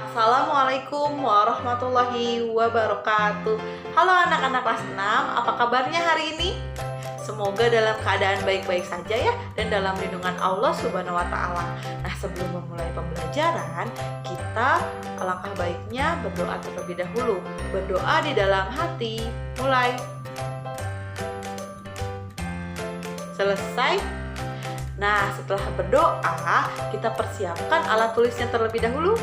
Assalamualaikum warahmatullahi wabarakatuh. Halo anak-anak kelas 6, apa kabarnya hari ini? Semoga dalam keadaan baik-baik saja ya, dan dalam lindungan Allah Subhanahu wa Ta'ala. Nah, sebelum memulai pembelajaran, kita alangkah baiknya berdoa terlebih dahulu. Berdoa di dalam hati. Mulai. Selesai. Nah, setelah berdoa, kita persiapkan alat tulisnya terlebih dahulu.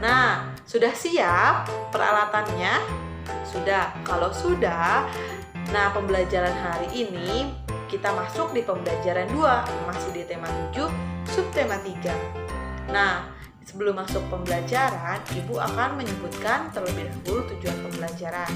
Nah, sudah siap peralatannya? Sudah. Kalau sudah, nah pembelajaran hari ini kita masuk di pembelajaran 2, masih di tema 7, subtema 3. Nah, sebelum masuk pembelajaran, Ibu akan menyebutkan terlebih dahulu tujuan pembelajaran.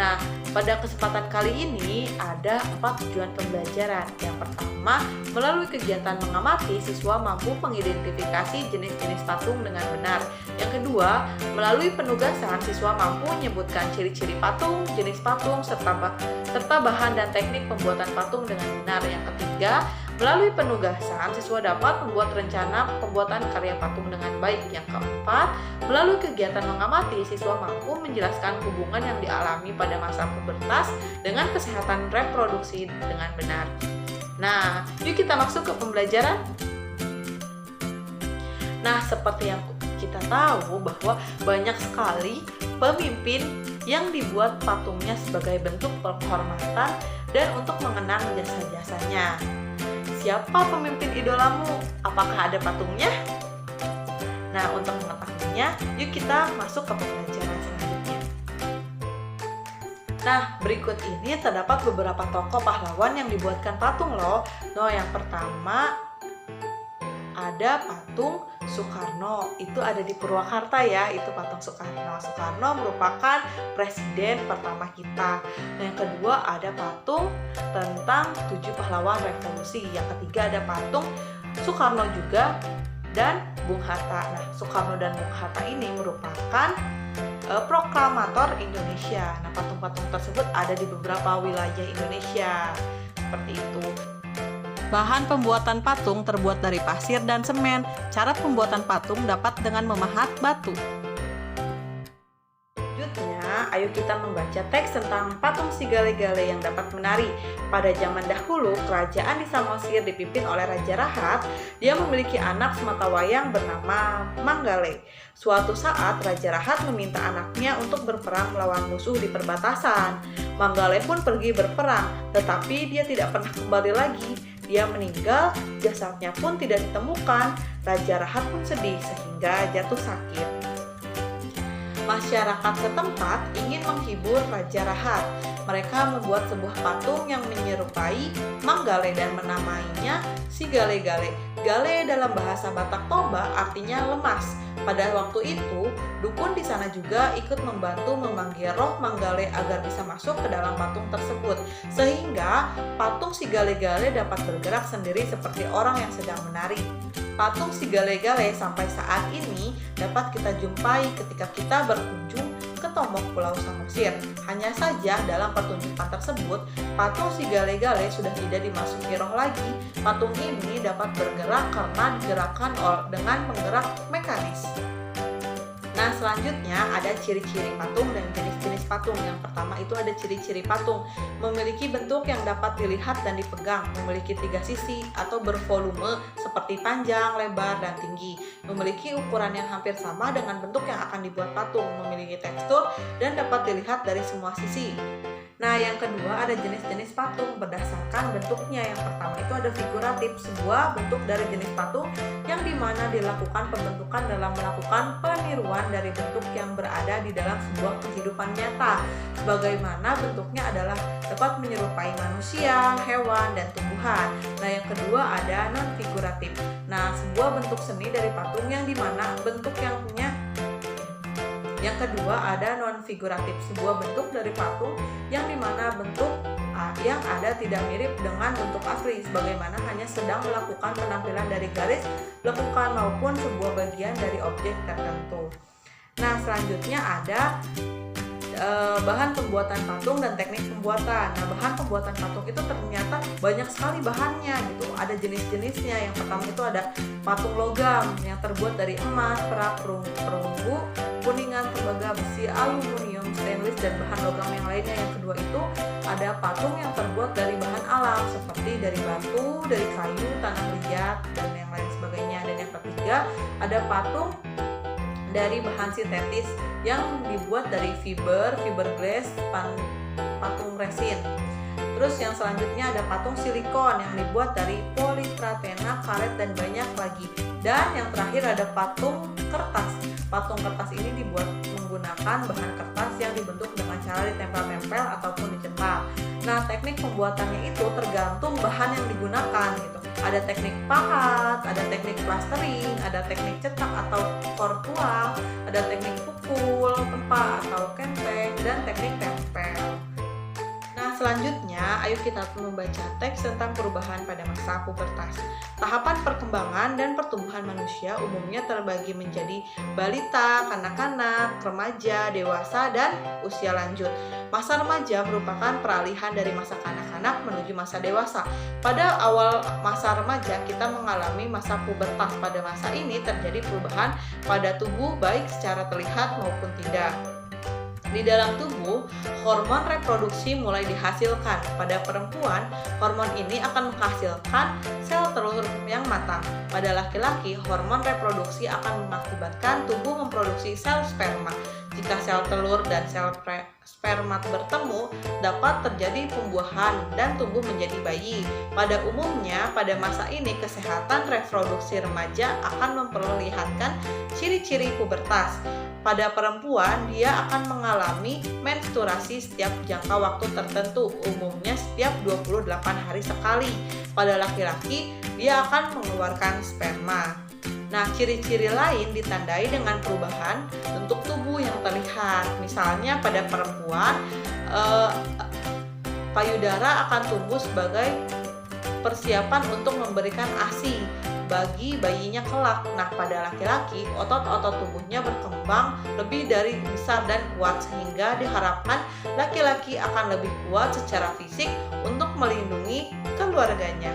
Nah, pada kesempatan kali ini ada 4 tujuan pembelajaran. Yang pertama, melalui kegiatan mengamati, siswa mampu mengidentifikasi jenis-jenis patung dengan benar. Yang kedua, melalui penugasan, siswa mampu menyebutkan ciri-ciri patung, jenis patung, serta bahan dan teknik pembuatan patung dengan benar. Yang ketiga, melalui penugasan, siswa dapat membuat rencana pembuatan karya patung dengan baik. Yang keempat, melalui kegiatan mengamati, siswa mampu menjelaskan hubungan yang dialami pada masa pubertas dengan kesehatan reproduksi dengan benar. Nah, yuk kita masuk ke pembelajaran. Nah, seperti yang kita tahu bahwa banyak sekali pemimpin yang dibuat patungnya sebagai bentuk penghormatan dan untuk mengenang jasa-jasanya. Siapa pemimpin idolamu? Apakah ada patungnya? Nah, untuk mengetahuinya, yuk kita masuk ke pembelajaran selanjutnya. Nah, berikut ini terdapat beberapa tokoh pahlawan yang dibuatkan patung loh. Nah, yang pertama ada patung Soekarno, itu ada di Purwakarta ya, itu patung Soekarno. Soekarno merupakan presiden pertama kita. Nah, yang kedua ada patung tentang 7 pahlawan revolusi. Yang ketiga ada patung Soekarno juga dan Bung Hatta. Nah, Soekarno dan Bung Hatta ini merupakan proklamator Indonesia. Nah, patung-patung tersebut ada di beberapa wilayah Indonesia. Seperti itu. Bahan pembuatan patung terbuat dari pasir dan semen. Cara pembuatan patung dapat dengan memahat batu. Selanjutnya, ayo kita membaca teks tentang patung si Gale-Gale yang dapat menari. Pada zaman dahulu, kerajaan di Samosir dipimpin oleh Raja Rahat. Dia memiliki anak sematawayang bernama Manggale. Suatu saat, Raja Rahat meminta anaknya untuk berperang melawan musuh di perbatasan. Manggale pun pergi berperang, tetapi dia tidak pernah kembali lagi. Dia meninggal, jasadnya pun tidak ditemukan. Raja Rahat pun sedih sehingga jatuh sakit. Masyarakat setempat ingin menghibur Raja Rahat. Mereka membuat sebuah patung yang menyerupai Manggale dan menamainya si Gale-Gale. Gale dalam bahasa Batak Toba artinya lemas. Pada waktu itu, dukun di sana juga ikut membantu memanggil roh Manggale agar bisa masuk ke dalam patung tersebut. Sehingga patung si Gale-Gale dapat bergerak sendiri seperti orang yang sedang menari. Patung si Gale-Gale sampai saat ini dapat kita jumpai ketika kita berkunjung ke Tombok Pulau Samosir. Hanya saja dalam pertunjukan tersebut, patung si Gale-Gale sudah tidak dimasuki roh lagi. Patung ini dapat bergerak karena digerakkan dengan penggerak mekanis. Nah, selanjutnya ada ciri-ciri patung dan jenis-jenis patung. Yang pertama itu ada ciri-ciri patung. Memiliki bentuk yang dapat dilihat dan dipegang. Memiliki 3 sisi atau bervolume seperti panjang, lebar, dan tinggi. Memiliki ukuran yang hampir sama dengan bentuk yang akan dibuat patung. Memiliki tekstur dan dapat dilihat dari semua sisi. Nah, yang kedua ada jenis-jenis patung berdasarkan bentuknya. Yang pertama itu ada figuratif, sebuah bentuk dari jenis patung yang dimana dilakukan pembentukan dalam melakukan peniruan dari bentuk yang berada di dalam sebuah kehidupan nyata. Sebagaimana bentuknya adalah dapat menyerupai manusia, hewan, dan tumbuhan. Nah, yang kedua ada non-figuratif. Nah, sebuah bentuk seni dari patung yang dimana bentuk yang punya. Yang kedua ada non-figuratif, sebuah bentuk dari patung yang dimana bentuk yang ada tidak mirip dengan bentuk asli, sebagaimana hanya sedang melakukan penampilan dari garis, lekukan maupun sebuah bagian dari objek tertentu. Nah, selanjutnya ada bahan pembuatan patung dan teknik pembuatan. Nah, bahan pembuatan patung itu ternyata banyak sekali bahannya gitu. Ada jenis-jenisnya. Yang pertama itu ada patung logam yang terbuat dari emas, perak, perunggu, tembaga, besi, aluminium, stainless, dan bahan logam yang lainnya. Yang kedua itu ada patung yang terbuat dari bahan alam seperti dari batu, dari kayu, tanah liat, dan yang lain sebagainya. Dan yang ketiga ada patung dari bahan sintetis yang dibuat dari fiberglass, patung resin. Terus yang selanjutnya ada patung silikon yang dibuat dari polipratena, karet, dan banyak lagi. Dan yang terakhir ada patung kertas. Patung kertas ini dibuat menggunakan bahan kertas yang dibentuk dengan cara ditempel-tempel ataupun dicetak. Nah, teknik pembuatannya itu tergantung bahan yang digunakan gitu. Ada teknik pahat, ada teknik plastering, ada teknik cetak atau tuang, ada teknik pukul, tempa atau kempeng, dan teknik tempel. Nah, selanjutnya ayo kita membaca teks tentang perubahan pada masa pubertas. Tahapan perkembangan dan pertumbuhan manusia umumnya terbagi menjadi balita, kanak-kanak, remaja, dewasa, dan usia lanjut. Masa remaja merupakan peralihan dari masa kanak-kanak menuju masa dewasa. Pada awal masa remaja kita mengalami masa pubertas. Pada masa ini terjadi perubahan pada tubuh baik secara terlihat maupun tidak. Di dalam tubuh, hormon reproduksi mulai dihasilkan. Pada perempuan, hormon ini akan menghasilkan sel telur yang matang. Pada laki-laki, hormon reproduksi akan mengakibatkan tubuh memproduksi sel sperma. Jika sel telur dan sel sperma bertemu, dapat terjadi pembuahan dan tumbuh menjadi bayi. Pada umumnya, pada masa ini kesehatan reproduksi remaja akan memperlihatkan ciri-ciri pubertas. Pada perempuan, dia akan mengalami menstruasi setiap jangka waktu tertentu, umumnya setiap 28 hari sekali. Pada laki-laki, dia akan mengeluarkan sperma. Nah, ciri-ciri lain ditandai dengan perubahan bentuk tubuh yang terlihat. Misalnya pada perempuan, payudara akan tumbuh sebagai persiapan untuk memberikan ASI bagi bayinya kelak. Nah, pada laki-laki, otot-otot tubuhnya berkembang lebih dari besar dan kuat sehingga diharapkan laki-laki akan lebih kuat secara fisik untuk melindungi keluarganya.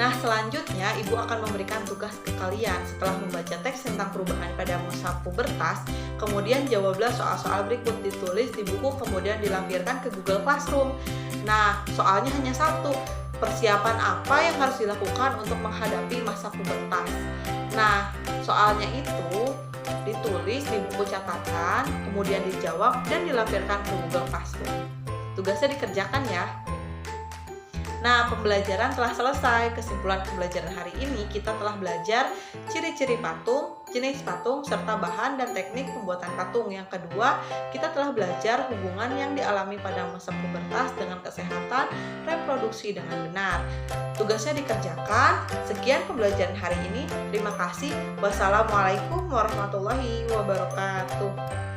Nah, selanjutnya Ibu akan memberikan tugas ke kalian setelah membaca teks tentang perubahan pada masa pubertas. Kemudian jawablah soal-soal berikut, ditulis di buku kemudian dilampirkan ke Google Classroom. Nah, soalnya hanya satu. Persiapan apa yang harus dilakukan untuk menghadapi masa pubertas? Nah, soalnya itu ditulis di buku catatan, kemudian dijawab dan dilampirkan ke Google Classroom. Tugasnya dikerjakan ya. Nah, pembelajaran telah selesai. Kesimpulan pembelajaran hari ini, kita telah belajar ciri-ciri patung, jenis patung, serta bahan dan teknik pembuatan patung. Yang kedua, kita telah belajar hubungan yang dialami pada masa pubertas dengan kesehatan reproduksi dengan benar. Tugasnya dikerjakan. Sekian pembelajaran hari ini. Terima kasih. Wassalamualaikum warahmatullahi wabarakatuh.